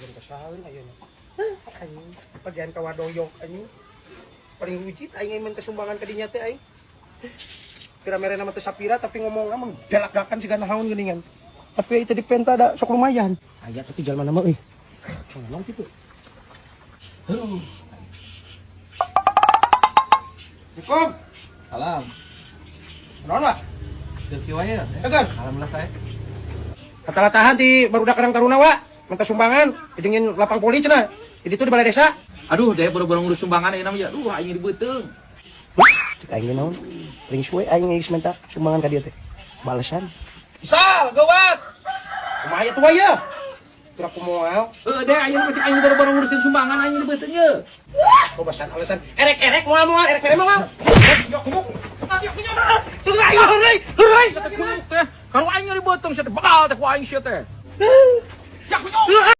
Yan kasahawin ayun. Ay, pagyan kawadoyok ani. Paling hujit ay ngay man kasumbangan ka dinya te ay. Pira mere naman te sapira tapi ngomong naman dalagakan siga nahawon geningan. Tapi ay tadi penta da sok lumayan. Ayat tapi jalma nama euy. Ngomong gitu. Assalamualaikum. Salam. Naon wa? Kiwanya ya? Tegar. Alhamdulillah saya. Katalatahan ti barudak kadang taruna wa. Minta sumbangan, dingin lapang poli cenah. Di ditu di balai desa. Aduh, dia baru-baru ngurus sumbangan ini namanya. Aduh, aing dibeuteng. Cek aing naon? Ring suwe aing geus minta sumbangan ka dieu teh. Balesan. Sal, gawat. Kumaha atuh aya? Kira kumoal. Deh, aing mah cek aing baru-baru ngurusin sumbangan aing dibeuteng ye. Kok basan alasan. Erek-erek moal-moal, erek-erek moal. Yok kumuk. Ayo heurai, heurai. Kata kuluk teh. Kalau aing dibeuteng sia teh bakal teh ku aing sia teh.